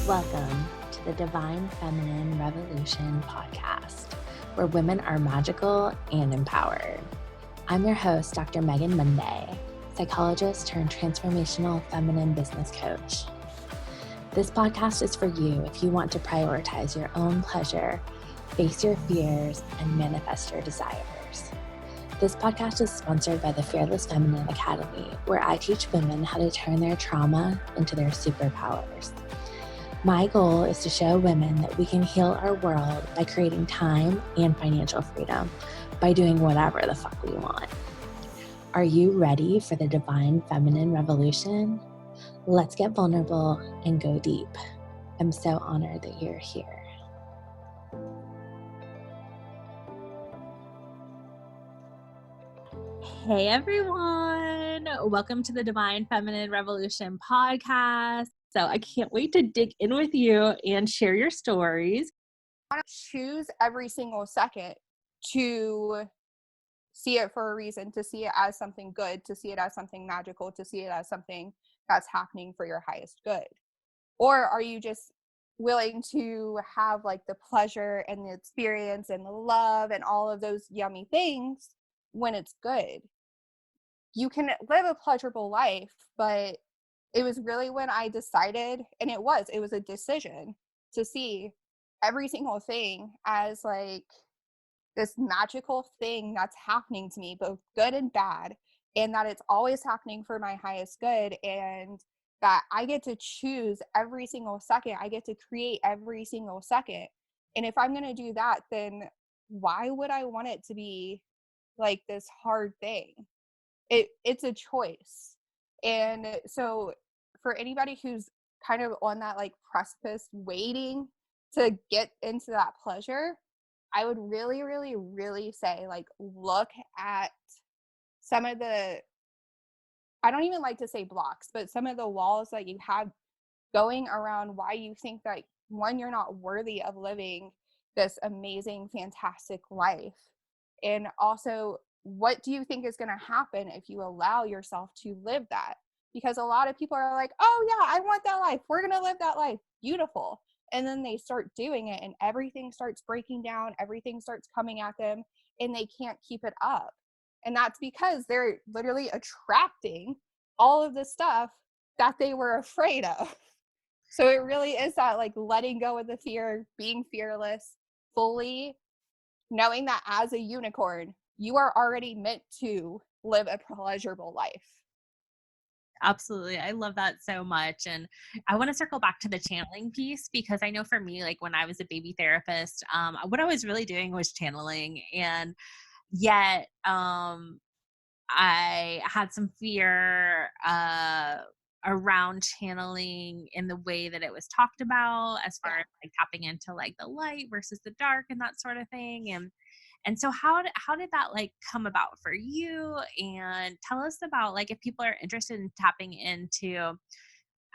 Welcome to the Divine Feminine Revolution podcast, where women are magical and empowered. I'm your host, Dr. Megan Monday, psychologist turned transformational feminine business coach. This podcast is for you if you want to prioritize your own pleasure, face your fears, and manifest your desires. This podcast is sponsored by the Fearless Feminine Academy, where I teach women how to turn their trauma into their superpowers. My goal is to show women that we can heal our world by creating time and financial freedom by doing whatever the fuck we want. Are you ready for the Divine Feminine Revolution? Let's get vulnerable and go deep. I'm so honored that you're here. Hey everyone, welcome to the Divine Feminine Revolution podcast. So I can't wait to dig in with you and share your stories. I want to choose every single second to see it for a reason, to see it as something good, to see it as something magical, to see it as something that's happening for your highest good. Or are you just willing to have like the pleasure and the experience and the love and all of those yummy things when it's good? You can live a pleasurable life, but it was really when I decided, and it was a decision to see every single thing as like this magical thing that's happening to me, both good and bad, and that it's always happening for my highest good, and that I get to choose every single second. I get to create every single second. And if I'm going to do that, then why would I want it to be like this hard thing? It's a choice. And so for anybody who's kind of on that like precipice waiting to get into that pleasure, I would really, really, really say like look at some of the, I don't even like to say blocks, but some of the walls that you have going around why you think that, one, you're not worthy of living this amazing, fantastic life. And also, what do you think is going to happen if you allow yourself to live that? Because a lot of people are like, oh yeah, I want that life. We're going to live that life. Beautiful. And then they start doing it and everything starts breaking down. Everything starts coming at them and they can't keep it up. And that's because they're literally attracting all of the stuff that they were afraid of. So it really is that like letting go of the fear, being fearless, fully knowing that as a unicorn, you are already meant to live a pleasurable life. Absolutely. I love that so much. And I want to circle back to the channeling piece because I know for me, like when I was a baby therapist, what I was really doing was channeling. And yet I had some fear around channeling in the way that it was talked about as far as like tapping into like the light versus the dark and that sort of thing. And so how did that like come about for you? And tell us about like if people are interested in tapping into,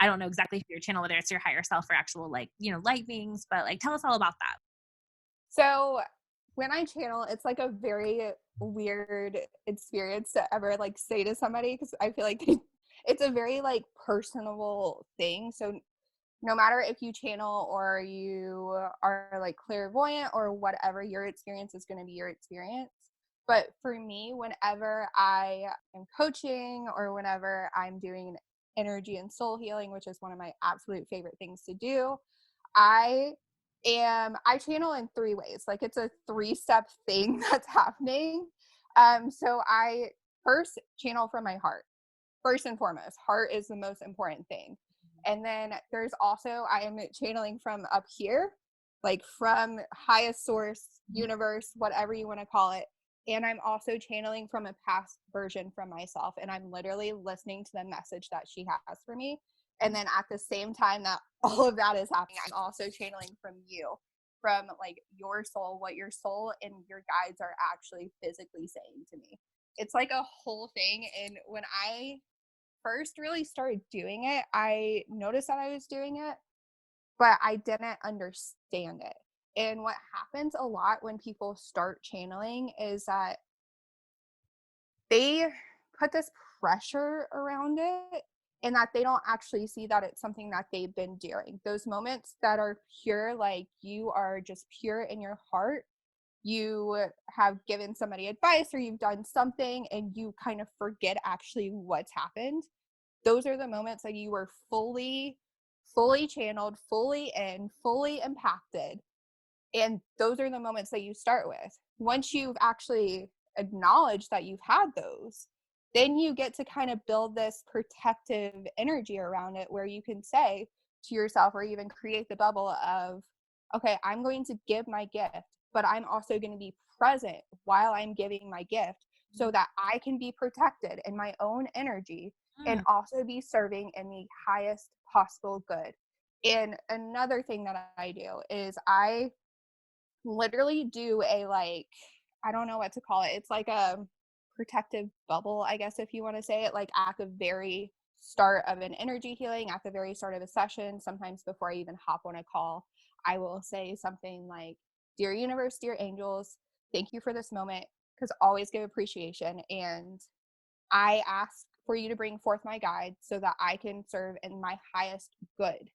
I don't know exactly who your channel, whether it's your higher self or actual like, light beings, but like tell us all about that. So when I channel, it's like a very weird experience to ever like say to somebody because I feel like it's a very like personable thing. So no matter if you channel or you are like clairvoyant or whatever, your experience is going to be your experience. But for me, whenever I am coaching or whenever I'm doing energy and soul healing, which is one of my absolute favorite things to do, I channel in 3 ways. Like it's a 3-step thing that's happening. So I first channel from my heart. First and foremost, heart is the most important thing. And then there's also, I am channeling from up here, like from highest source, universe, whatever you want to call it. And I'm also channeling from a past version from myself. And I'm literally listening to the message that she has for me. And then at the same time that all of that is happening, I'm also channeling from you, from like your soul, what your soul and your guides are actually physically saying to me. It's like a whole thing. And when I first really started doing it, I noticed that I was doing it, but I didn't understand it. And what happens a lot when people start channeling is that they put this pressure around it and that they don't actually see that it's something that they've been doing. Those moments that are pure, like you are just pure in your heart, you have given somebody advice or you've done something and you kind of forget actually what's happened. Those are the moments that you were fully channeled, fully in, fully impacted. And those are the moments that you start with. Once you've actually acknowledged that you've had those, then you get to kind of build this protective energy around it where you can say to yourself or even create the bubble of, okay, I'm going to give my gift, but I'm also going to be present while I'm giving my gift so that I can be protected in my own energy and also be serving in the highest possible good. And another thing that I do is I literally do a, like, I don't know what to call it. It's like a protective bubble, I guess, if you want to say it, like at the very start of an energy healing, at the very start of a session, sometimes before I even hop on a call, I will say something like, "Dear universe, dear angels, thank you for this moment," because always give appreciation. And I ask for you to bring forth my guide so that I can serve in my highest good.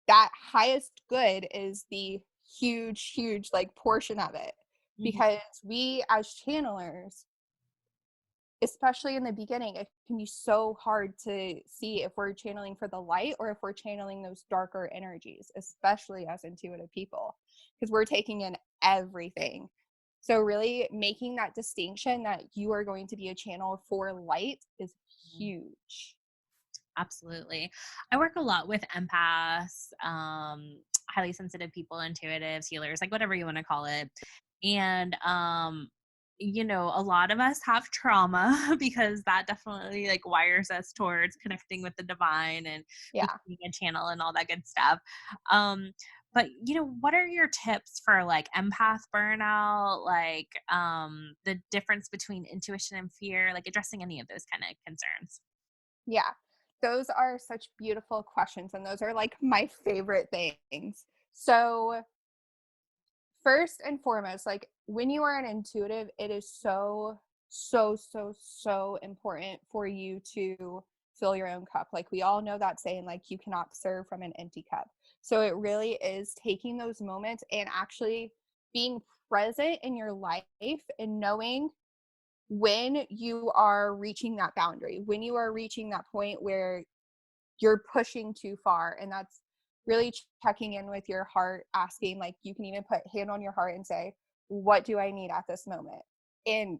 That highest good is the huge like portion of it, because we as channelers, especially in the beginning, it can be so hard to see if we're channeling for the light or if we're channeling those darker energies, especially as intuitive people, because we're taking in everything. So really making that distinction that you are going to be a channel for light is huge. Absolutely. I work a lot with empaths, highly sensitive people, intuitives, healers, like whatever you want to call it. And, a lot of us have trauma because that definitely like wires us towards connecting with the divine and Yeah. becoming a channel and all that good stuff. Um, but what are your tips for like empath burnout, like the difference between intuition and fear, like addressing any of those kind of concerns? Yeah, those are such beautiful questions, and those are like my favorite things. So, first and foremost, like when you are an intuitive, it is so important for you to fill your own cup. Like we all know that saying, like you cannot serve from an empty cup. So, it really is taking those moments and actually being present in your life and knowing when you are reaching that boundary, when you are reaching that point where you're pushing too far. And that's really checking in with your heart, asking, like, you can even put hand on your heart and say, what do I need at this moment? And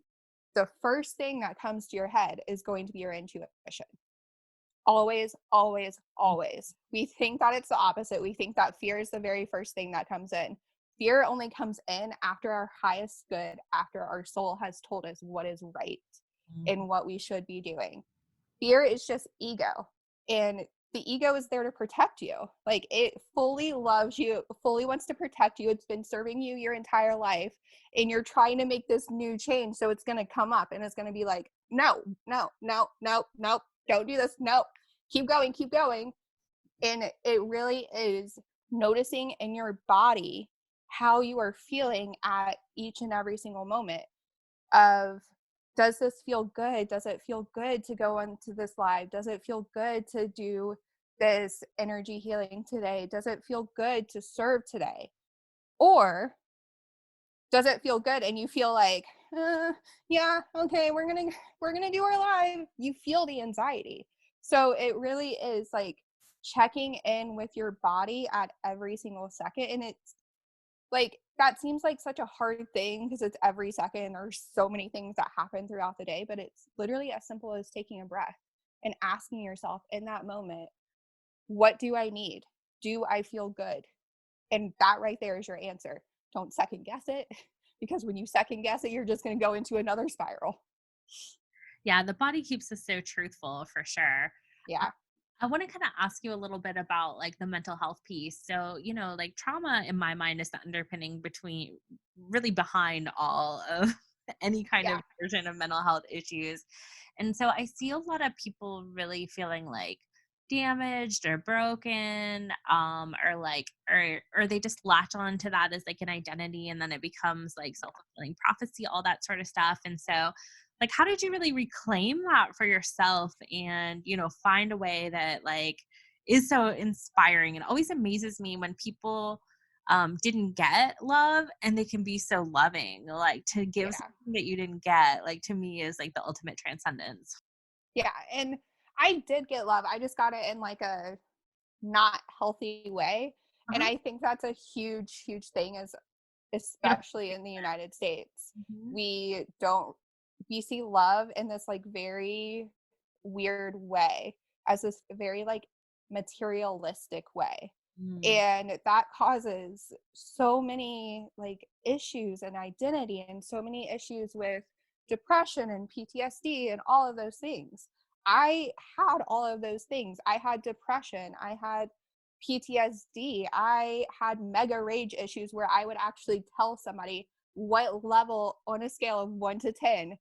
the first thing that comes to your head is going to be your intuition. Always, always, always. We think that it's the opposite. We think that fear is the very first thing that comes in. Fear only comes in after our highest good, after our soul has told us what is right and what we should be doing. Fear is just ego. And the ego is there to protect you. Like it fully loves you, fully wants to protect you. It's been serving you your entire life. And you're trying to make this new change. So it's going to come up and it's going to be like, no, no, no, no, no, don't do this. No, keep going, keep going. And it really is noticing in your body how you are feeling at each and every single moment of, does this feel good? Does it feel good to go into this live? Does it feel good to do this energy healing today? Does it feel good to serve today? Or does it feel good and you feel like, yeah, okay, we're gonna do our live. You feel the anxiety. So it really is like checking in with your body at every single second. And it's like, that seems like such a hard thing because it's every second and there's so many things that happen throughout the day, but it's literally as simple as taking a breath and asking yourself in that moment, what do I need? Do I feel good? And that right there is your answer. Don't second guess it, because when you second guess it, you're just going to go into another spiral. Yeah, the body keeps us so truthful for sure. Yeah. I want to kind of ask you a little bit about like the mental health piece. So, like trauma in my mind is the underpinning between really behind all of any kind Yeah. of version of mental health issues. And so I see a lot of people really feeling like damaged or broken, or they just latch on to that as like an identity, and then it becomes like self-fulfilling prophecy, all that sort of stuff. And so like, how did you really reclaim that for yourself and, find a way that like is so inspiring? It always amazes me when people didn't get love and they can be so loving, like to give Yeah. something that you didn't get, like to me is like the ultimate transcendence. Yeah. And I did get love. I just got it in like a not healthy way. And Uh-huh. I think that's a huge, huge thing is Yeah. especially in the United States. Mhm. We don't we see love in this like very weird way, as this very like materialistic way. Mm. And that causes so many like issues and identity and so many issues with depression and PTSD and all of those things. I had all of those things. I had depression, I had PTSD, I had mega rage issues where I would actually tell somebody what level on a scale of 1 to 10,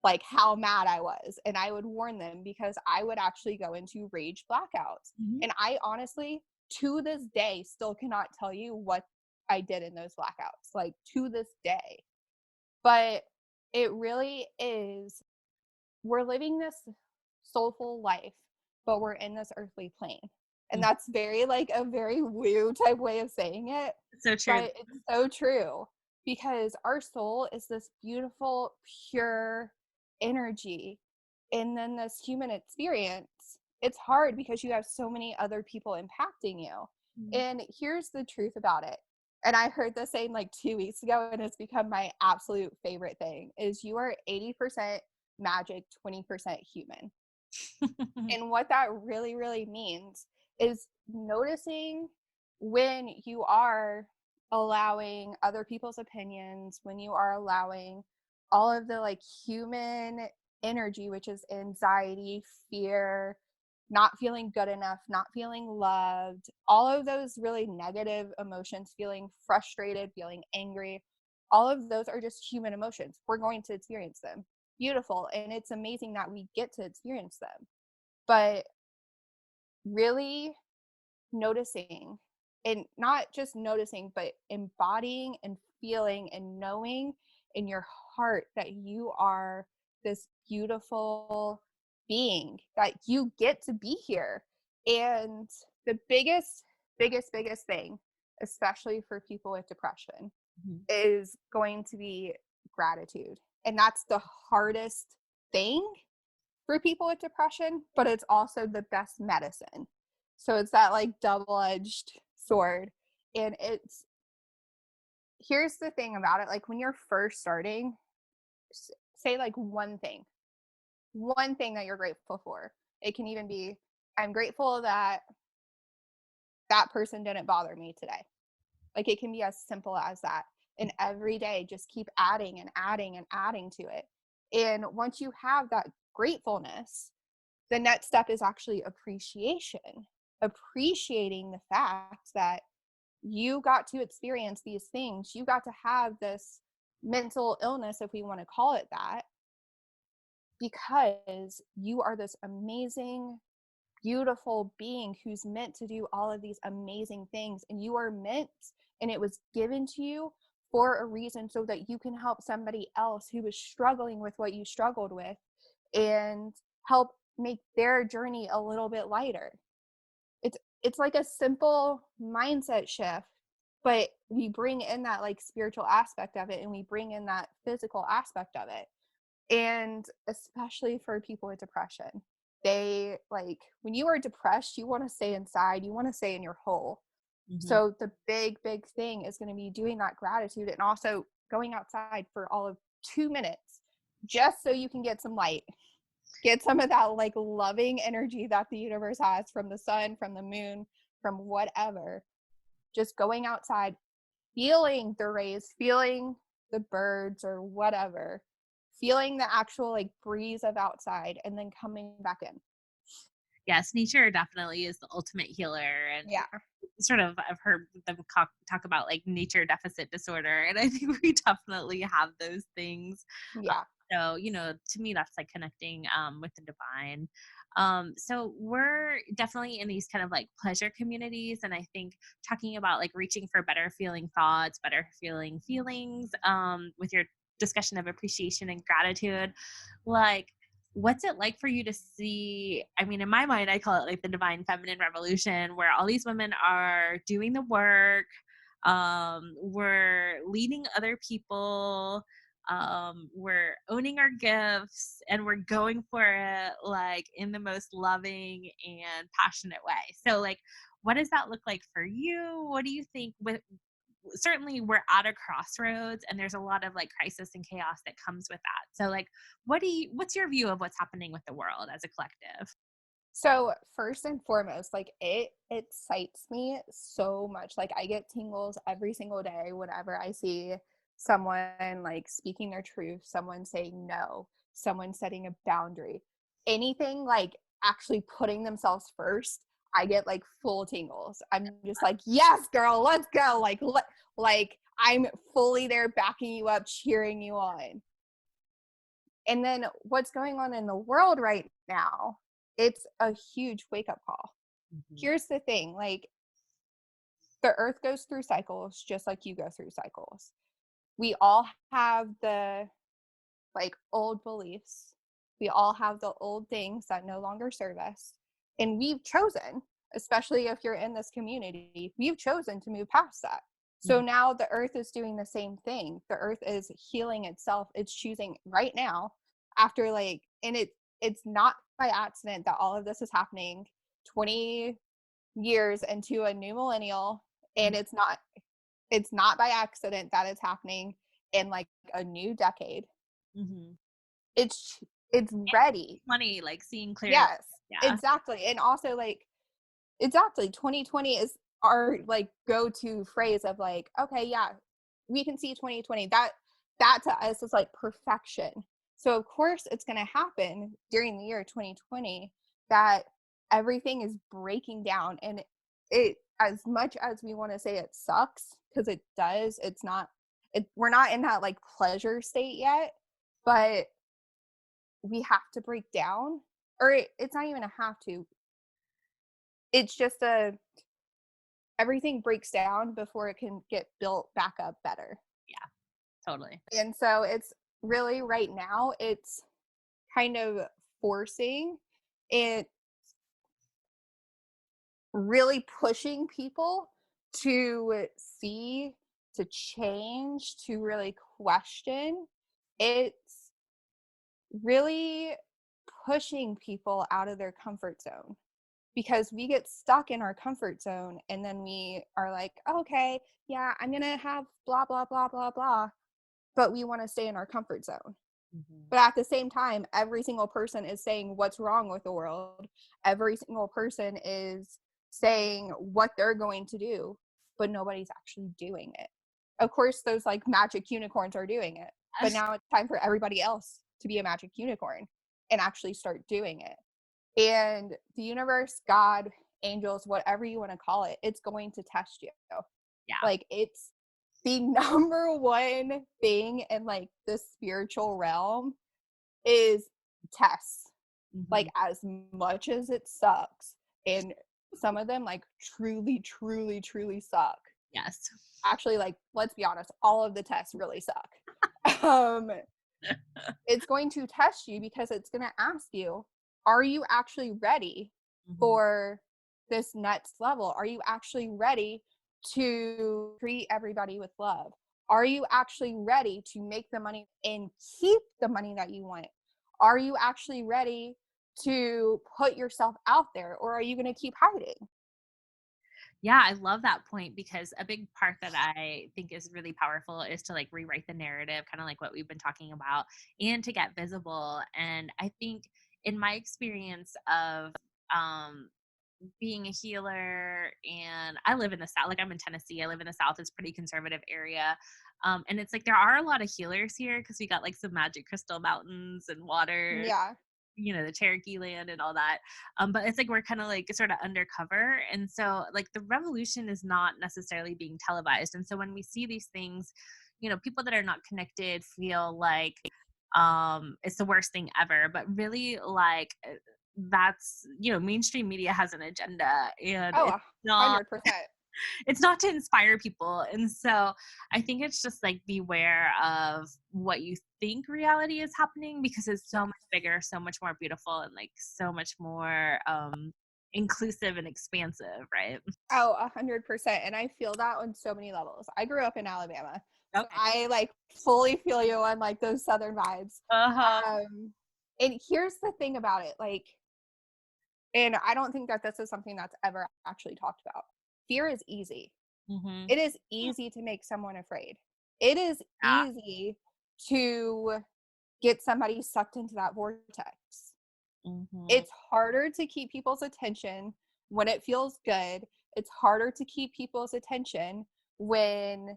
like how mad I was. And I would warn them because I would actually go into rage blackouts. Mhm. And I honestly, to this day, still cannot tell you what I did in those blackouts, like to this day. But it really is, we're living this soulful life, but we're in this earthly plane. And Mm. that's very like a very woo type way of saying it, So true. but it's so true because our soul is this beautiful, pure energy. And then this human experience, it's hard because you have so many other people impacting you. Mm. And here's the truth about it. And I heard this saying like 2 weeks ago, and it's become my absolute favorite thing is you are 80% magic, 20% human. And what that really, really means is noticing when you are allowing other people's opinions, when you are allowing all of the like human energy, which is anxiety, fear, not feeling good enough, not feeling loved, all of those really negative emotions, feeling frustrated, feeling angry, all of those are just human emotions. We're going to experience them. Beautiful. And it's amazing that we get to experience them. But really noticing, and not just noticing, but embodying and feeling and knowing in your heart that you are this beautiful being, that you get to be here. And the biggest thing, especially for people with depression, Mhm. is going to be gratitude. And that's the hardest thing for people with depression, but it's also the best medicine. So it's that like double-edged sword. And it's, here's the thing about it, like when you're first starting, say like one thing that you're grateful for. It can even be, I'm grateful that that person didn't bother me today. Like it can be as simple as that. And every day just keep adding and adding and adding to it. And once you have that gratefulness, the next step is actually appreciation, appreciating the fact that you got to experience these things. You got to have this mental illness, if we want to call it that, because you are this amazing, beautiful being who's meant to do all of these amazing things. And you are meant, and it was given to you for a reason so that you can help somebody else who is struggling with what you struggled with and help make their journey a little bit lighter. It's like a simple mindset shift, but we bring in that like spiritual aspect of it and we bring in that physical aspect of it. And especially for people with depression, they like, when you are depressed, you want to stay inside, you want to stay in your hole. Mhm. So the big thing is going to be doing that gratitude and also going outside for all of 2 minutes just so you can get some light, get some of that like loving energy that the universe has from the sun, from the moon, from whatever. Just going outside, feeling the rays, feeling the birds or whatever, feeling the actual like breeze of outside, and then coming back in. Yes, nature definitely is the ultimate healer, and Yeah. sort of I've heard them talk about like nature deficit disorder, and I think we definitely have those things. Yeah. So, to me, that's like connecting with the divine. So we're definitely in these kind of like pleasure communities. And I think talking about like reaching for better feeling thoughts, better feeling feelings with your discussion of appreciation and gratitude, like, what's it like for you to see, I mean, in my mind, I call it like the divine feminine revolution, where all these women are doing the work, we're leading other people, we're owning our gifts, and we're going for it like in the most loving and passionate way. So like, what does that look like for you? What do you think with, certainly we're at a crossroads and there's a lot of like crisis and chaos that comes with that. So like, what's your view of what's happening with the world as a collective? So first and foremost, like it excites me so much. Like I get tingles every single day whenever I see someone like speaking their truth, someone saying no, someone setting a boundary, anything like actually putting themselves first. I get like full tingles. I'm just like, yes, girl, let's go. Like I'm fully there backing you up, cheering you on. And then what's going on in the world right now, it's a huge wake up call. Mm-hmm. Here's the thing, like the earth goes through cycles just like you go through cycles. We all have the like old beliefs. We all have the old things that no longer serve us. And we've chosen, especially if you're in this community, we've chosen to move past that. So now the earth is doing the same thing. The earth is healing itself. It's choosing right now after like, and it's not by accident that all of this is happening 20 years into a new millennial. And it's not by accident that it's happening in like a new decade. Mm-hmm. It's ready. Funny, like seeing clearly. Yes, Yeah. exactly. And also like, exactly, 2020 is our like go-to phrase of like, okay, yeah, we can see 2020. That to us is like perfection. So of course it's going to happen during the year 2020 that everything is breaking down. And it, as much as we want to say it sucks, because it does, it's not, we're not in that like pleasure state yet, but we have to break down, or it's not even a have to, it's just everything breaks down before it can get built back up better. Yeah, totally. And so it's really right now, it's kind of forcing it, really pushing people to see, to change, to really question. It's really pushing people out of their comfort zone, because we get stuck in our comfort zone and then we are like, okay, yeah, I'm gonna have blah blah blah blah blah, but we want to stay in our comfort zone. But at the same time, every single person is saying what's wrong with the world. Every single person is saying what they're going to do, but nobody's actually doing it. Of course, those like magic unicorns are doing it, but now it's time for everybody else to be a magic unicorn and actually start doing it. And the universe, God, angels, whatever you want to call it, it's going to test you. Yeah. Like it's the number one thing in like the spiritual realm is tests. Like as much as it sucks, and some of them like truly, truly, truly suck. Yes. Actually, like, let's be honest, all of the tests really suck. It's going to test you because it's going to ask you, are you actually ready for this next level? Are you actually ready to treat everybody with love? Are you actually ready to make the money and keep the money that you want? Are you actually ready to put yourself out there, or are you going to keep hiding? Yeah, I love that point, because a big part that I think is really powerful is to like rewrite the narrative, kind of like what we've been talking about, and to get visible. And I think in my experience of being a healer, and I live in the South, like I'm in Tennessee, I live in the South, it's a pretty conservative area. And it's like there are a lot of healers here because we got like some magic crystal mountains and water. Yeah. You know, the Cherokee land and all that. But it's like we're kind of like sort of undercover. And so like the revolution is not necessarily being televised. And so when we see these things, you know, people that are not connected feel like it's the worst thing ever. But really, like, that's, you know, mainstream media has an agenda, and Oh, it's not 100%. it's not to inspire people. And so I think it's just like beware of what you think reality is happening, because it's so much bigger, so much more beautiful, and like so much more inclusive and expansive, right? Oh, 100%. And I feel that on so many levels. I grew up in Alabama, so Okay. I like fully feel you on like those Southern vibes. Uh-huh. And here's the thing about it, like, and I don't think that this is something that's ever actually talked about. Fear is easy. Mm-hmm. It is easy to make someone afraid. It is Yeah. easy to get somebody sucked into that vortex. Mm-hmm. It's harder to keep people's attention when it feels good. It's harder to keep people's attention when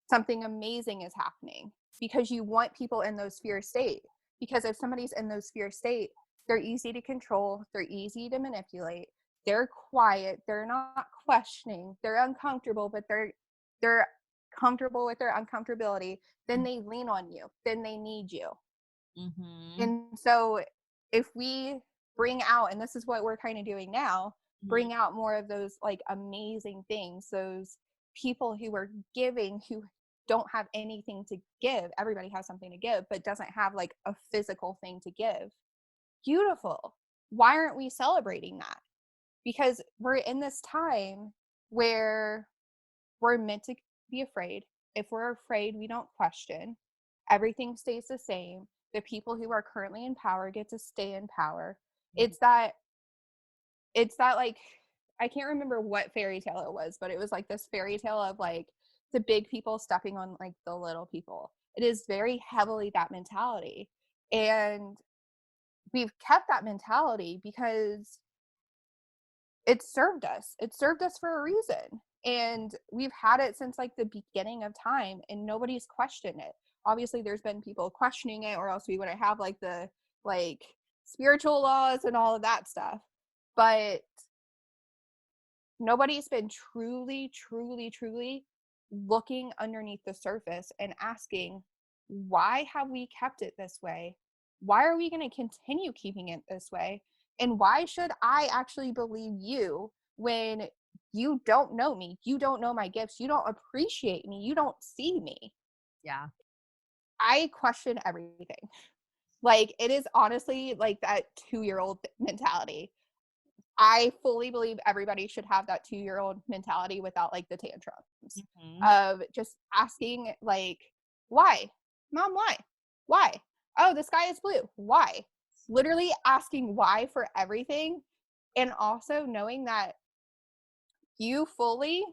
something amazing is happening, because you want people in those fear state. Because if somebody's in those fear state, they're easy to control, they're easy to manipulate, they're quiet, they're not questioning, they're uncomfortable, but they're comfortable with their uncomfortability. Then they lean on you, then they need you. Mm-hmm. And so if we bring out, and this is what we're kind of doing now, bring out more of those like amazing things, those people who are giving, who don't have anything to give. Everybody has something to give, but doesn't have like a physical thing to give. Beautiful. Why aren't we celebrating that? Because we're in this time where we're meant to be afraid. If we're afraid, we don't question. Everything stays the same. The people who are currently in power get to stay in power. Mm-hmm. It's that like, I can't remember what fairy tale it was, but it was like this fairy tale of like the big people stepping on like the little people. It is very heavily that mentality. And we've kept that mentality because it served us. It served us for a reason. And we've had it since like the beginning of time, and nobody's questioned it. Obviously, there's been people questioning it, or else we wouldn't have like the like spiritual laws and all of that stuff. But nobody's been truly, truly, truly looking underneath the surface and asking, why have we kept it this way? Why are we going to continue keeping it this way? And why should I actually believe you when you don't know me? You don't know my gifts. You don't appreciate me. You don't see me. Yeah. I question everything. Like, it is honestly like that 2-year-old mentality. I fully believe everybody should have that 2-year-old mentality without like the tantrums Mm-hmm. of just asking like, why? Mom, why? Why? Oh, the sky is blue. Why? Literally asking why for everything. And also knowing that you fully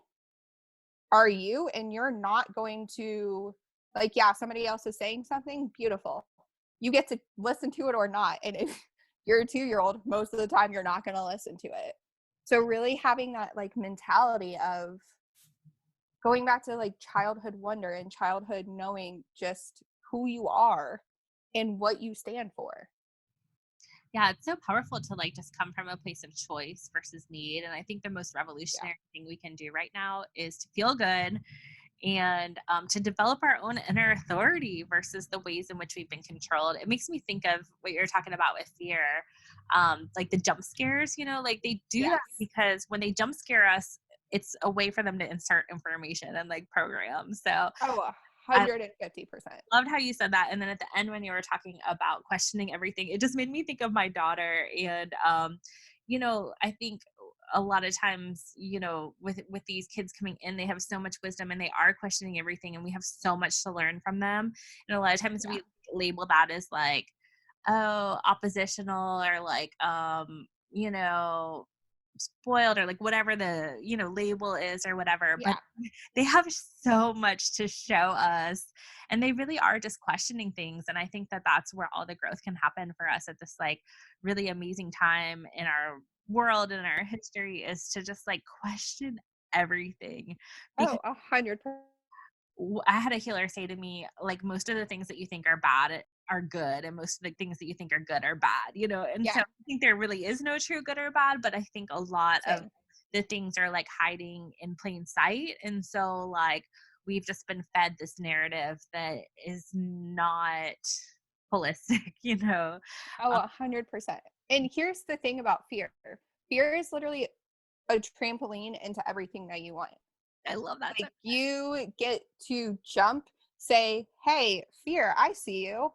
are you, and you're not going to like, yeah, somebody else is saying something beautiful. You get to listen to it or not. And if you're a 2-year-old, most of the time you're not going to listen to it. So really having that like mentality of going back to like childhood wonder and childhood knowing just who you are and what you stand for. Yeah, it's so powerful to like just come from a place of choice versus need. And I think the most Yeah. revolutionary thing we can do right now is to feel good, and to develop our own inner authority versus the ways in which we've been controlled. It makes me think of what you're talking about with fear, like the jump scares, like they do that Yes. because when they jump scare us, it's a way for them to insert information and like programs. So Oh, I 150%. loved how you said that. And then at the end, when you were talking about questioning everything, it just made me think of my daughter. And, I think a lot of times, with these kids coming in, they have so much wisdom and they are questioning everything, and we have so much to learn from them. And a lot of times Yeah. we label that as like, oh, oppositional, or like, spoiled, or like whatever the, label is or whatever. But Yeah. they have so much to show us, and they really are just questioning things. And I think that that's where all the growth can happen for us at this like really amazing time in our world and our history, is to just like question everything. Because Oh, 100%. I had a healer say to me, like, most of the things that you think are bad are good, and most of the things that you think are good are bad, and so Yeah. I think there really is no true good or bad, but I think a lot of Same. the things are like hiding in plain sight. And so like we've just been fed this narrative that is not holistic, Oh, Um, 100%. And here's the thing about fear. Fear is literally a trampoline into everything that you want. I love that. Like, you get to jump, say, hey, fear, I see you.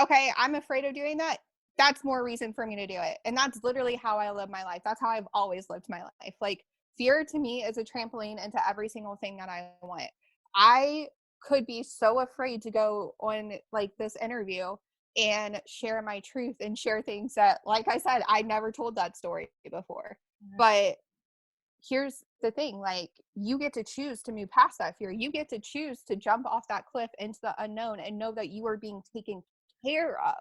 Okay, I'm afraid of doing that. That's more reason for me to do it. And that's literally how I live my life. That's how I've always lived my life. Like, fear to me is a trampoline into every single thing that I want. I could be so afraid to go on like this interview and share my truth and share things that, like I said, I never told that story before. But here's the thing, like, you get to choose to move past that fear. You get to choose to jump off that cliff into the unknown and know that you are being taken care of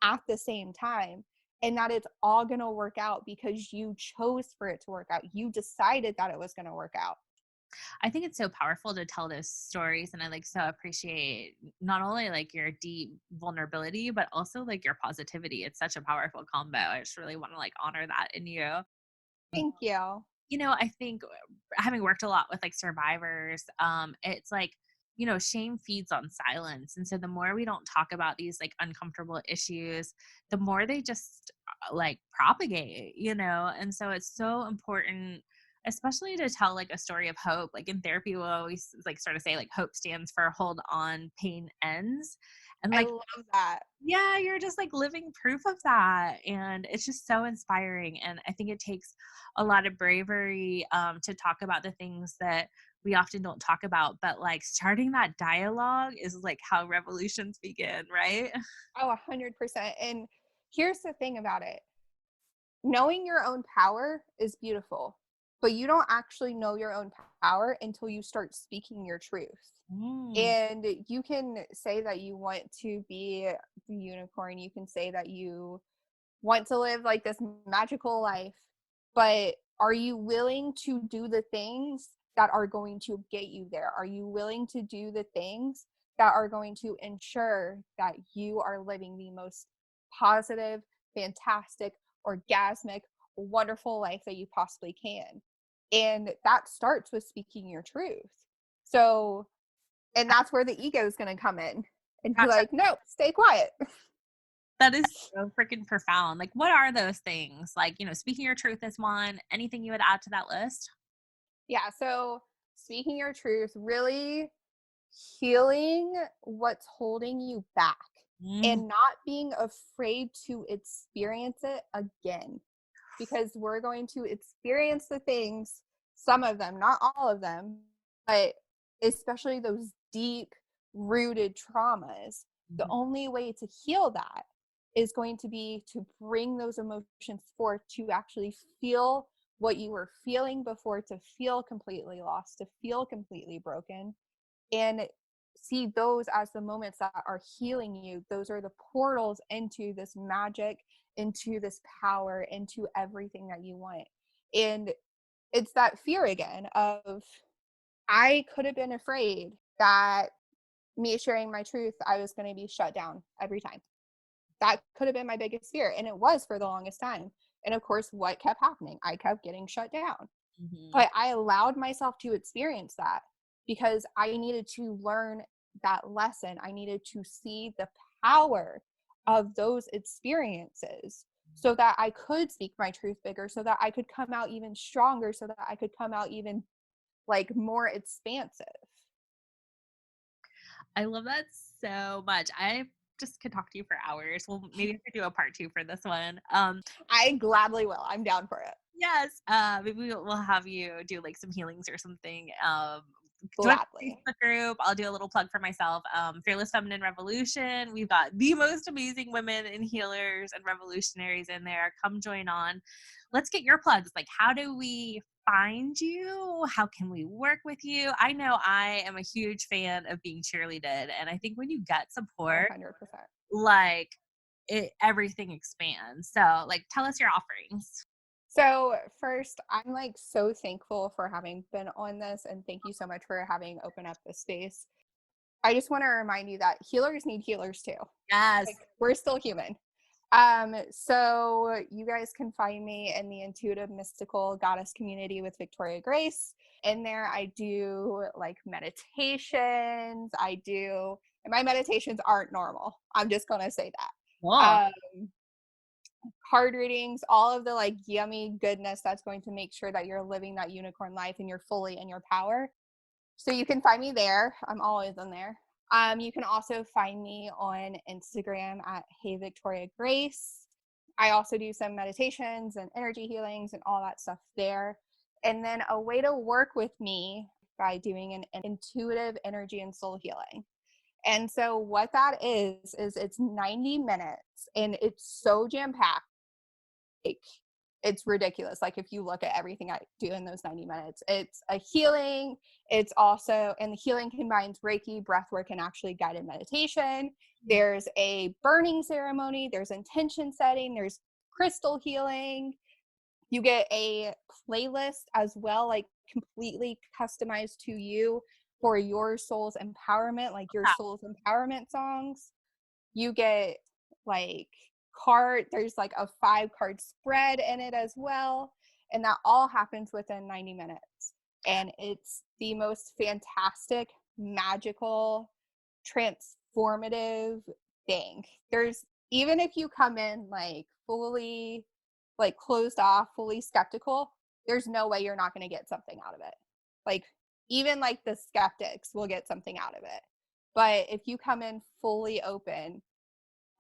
at the same time, and that it's all going to work out because you chose for it to work out. You decided that it was going to work out. I think it's so powerful to tell those stories, and I like so appreciate not only like your deep vulnerability, but also like your positivity. It's such a powerful combo. I just really want to like honor that in you. Thank you. You know, I think having worked a lot with like survivors, it's like, you know, shame feeds on silence. And so the more we don't talk about these like uncomfortable issues, the more they just like propagate, you know? And so it's so important, especially to tell like a story of hope. Like in therapy, we'll always like sort of say like hope stands for hold on, pain ends. And I like, love that. yeah, you're just like living proof of that. And it's just so inspiring. And I think it takes a lot of bravery to talk about the things that we often don't talk about. But like starting that dialogue is like how revolutions begin, right? Oh, 100%. And here's the thing about it, knowing your own power is beautiful, but you don't actually know your own power until you start speaking your truth. Mm. And you can say that you want to be the unicorn. You can say that you want to live like this magical life, but are you willing to do the things that are going to get you there? Are you willing to do the things that are going to ensure that you are living the most positive, fantastic, orgasmic, wonderful life that you possibly can? And that starts with speaking your truth. So, and that's where the ego is going to come in and be like, no, stay quiet. That is so freaking profound. Like, what are those things? Like, you know, speaking your truth is one. Anything you would add to that list? Yeah. So, speaking your truth, really healing what's holding you back Mm. and not being afraid to experience it again, because we're going to experience the things, some of them, not all of them, but especially those deep rooted traumas. The only way to heal that is going to be to bring those emotions forth, to actually feel what you were feeling before, to feel completely lost, to feel completely broken, and see those as the moments that are healing you. Those are the portals into this magic, into this power, into everything that you want. And it's that fear again of, I could have been afraid that me sharing my truth, I was going to be shut down every time. That could have been my biggest fear. And it was for the longest time. And of course, what kept happening? I kept getting shut down. Mm-hmm. But I allowed myself to experience that because I needed to learn that lesson. I needed to see the power of those experiences so that I could speak my truth bigger, so that I could come out even stronger, so that I could come out even like more expansive. I love that so much. I just could talk to you for hours. Well, maybe I could do a part two for this one. I gladly will. I'm down for it. Yes. Maybe we'll have you do like some healings or something. Join the Gladly. Facebook group. I'll do a little plug for myself. Fearless Feminine Revolution. We've got the most amazing women and healers and revolutionaries in there. Come join on. Let's get your plugs. Like, how do we find you? How can we work with you? I know I am a huge fan of being cheerleaded, and I think when you get support, 100%. like everything expands. So, like, tell us your offerings. So first, I'm like so thankful for having been on this, and thank you so much for having opened up this space. I just want to remind you that healers need healers too. Yes. Like, we're still human. So you guys can find me in the Intuitive Mystical Goddess community with Victoria Grace. In there, I do like meditations. And my meditations aren't normal. I'm just gonna say that. Cool. Um, card readings, all of the like yummy goodness that's going to make sure that you're living that unicorn life and you're fully in your power. So you can find me there. I'm always in there. You can also find me on Instagram at Hey Victoria Grace. I also do some meditations and energy healings and all that stuff there. And then a way to work with me by doing an intuitive energy and soul healing. And so what that is it's 90 minutes and it's so jam-packed. It's ridiculous. Like if you look at everything I do in those 90 minutes, it's a healing. It's also, and the healing combines Reiki, breath work, and actually guided meditation. There's a burning ceremony. There's intention setting. There's crystal healing. You get a playlist as well, like completely customized to you for your soul's empowerment, like your soul's empowerment songs. You get like there's like a 5-card spread in it as well. And that all happens within 90 minutes. And it's the most fantastic, magical, transformative thing. Even if you come in like fully like closed off, fully skeptical, there's no way you're not going to get something out of it. Like even like the skeptics will get something out of it. But if you come in fully open,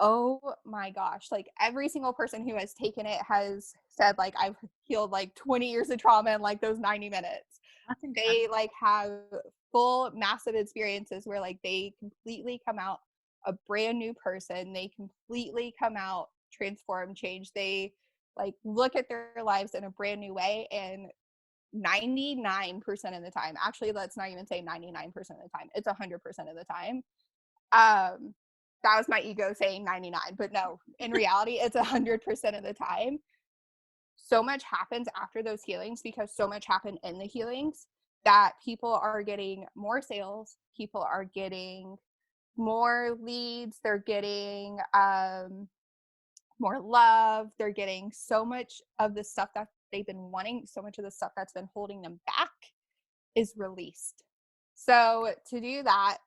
oh my gosh, like every single person who has taken it has said like I've healed like 20 years of trauma in like those 90 minutes. They like have full massive experiences where like they completely come out a brand new person. They completely come out transformed, changed. They like look at their lives in a brand new way. And 99% of the time, actually let's not even say 99% of the time, it's 100% of the time, that was my ego saying 99, but no, in reality, it's 100% of the time. So much happens after those healings because so much happened in the healings that people are getting more sales. People are getting more leads. They're getting more love. They're getting so much of the stuff that they've been wanting. So much of the stuff that's been holding them back is released. So to do that,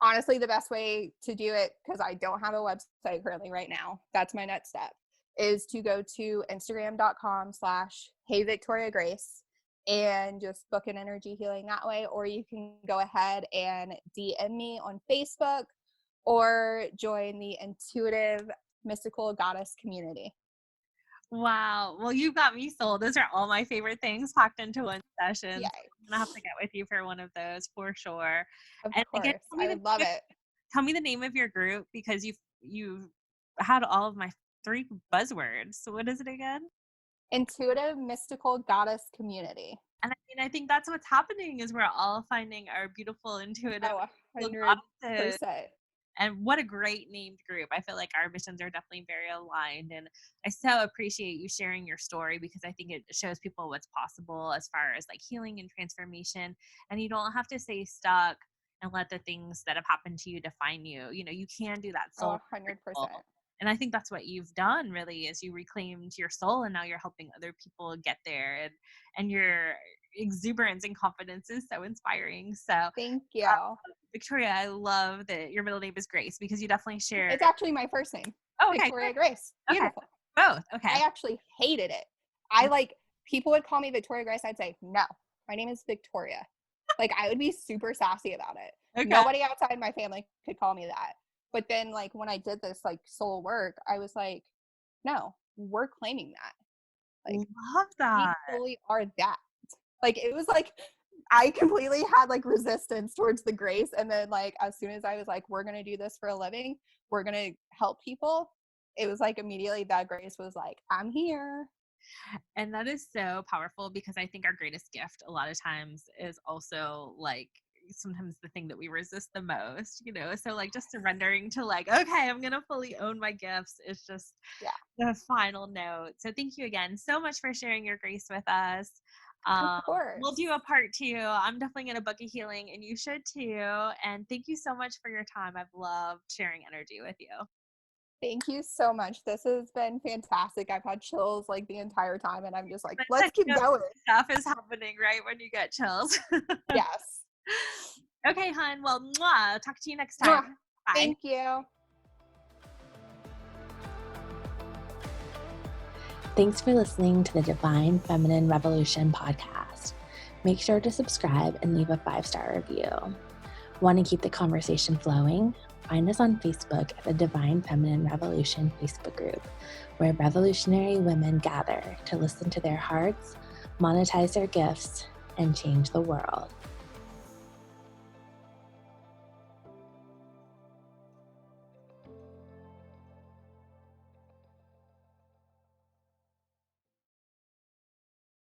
honestly, the best way to do it, because I don't have a website currently right now, that's my next step, is to go to Instagram.com/HeyVictoriaGrace and just book an energy healing that way. Or you can go ahead and DM me on Facebook or join the Intuitive Mystical Goddess community. Wow. Well, you've got me sold. Those are all my favorite things packed into one session. Yay. I'm going to have to get with you for one of those for sure. Of and course. Again, I would love it. Tell me the name of your group because you've had all of my 3 buzzwords. So what is it again? Intuitive Mystical Goddess community. And I think that's what's happening is we're all finding our beautiful intuitive 100%. And what a great named group. I feel like our missions are definitely very aligned. And I so appreciate you sharing your story because I think it shows people what's possible as far as like healing and transformation. And you don't have to stay stuck and let the things that have happened to you define you. You know, you can do that. 100%. And I think that's what you've done really is you reclaimed your soul and now you're helping other people get there. And your exuberance and confidence is so inspiring. So thank you. Victoria, I love that your middle name is Grace because you definitely share. It's actually my first name. Oh, okay. Victoria Grace. Beautiful. Okay. Both. Okay. I actually hated it. I like, people would call me Victoria Grace. I'd say, no, my name is Victoria. Like I would be super sassy about it. Okay. Nobody outside my family could call me that. But then like when I did this like soul work, I was like, no, we're claiming that. Like, love that. We fully are that. Like it was like, I completely had like resistance towards the grace. And then like, as soon as I was like, we're going to do this for a living, we're going to help people. It was like immediately that grace was like, I'm here. And that is so powerful because I think our greatest gift a lot of times is also like sometimes the thing that we resist the most, you know? So like just surrendering to like, okay, I'm going to fully own my gifts is just the final note. So thank you again so much for sharing your grace with us. Of course. We'll do a part 2. I'm definitely going to book a healing and you should too. And thank you so much for your time. I've loved sharing energy with you. Thank you so much. This has been fantastic. I've had chills like the entire time and I'm just like, let's keep going. Stuff is happening right when you get chills. Yes. Okay, hon. Well, talk to you next time. Bye. Thank you. Thanks for listening to the Divine Feminine Revolution podcast. Make sure to subscribe and leave a 5-star review. Want to keep the conversation flowing? Find us on Facebook at the Divine Feminine Revolution Facebook group, where revolutionary women gather to listen to their hearts, monetize their gifts, and change the world.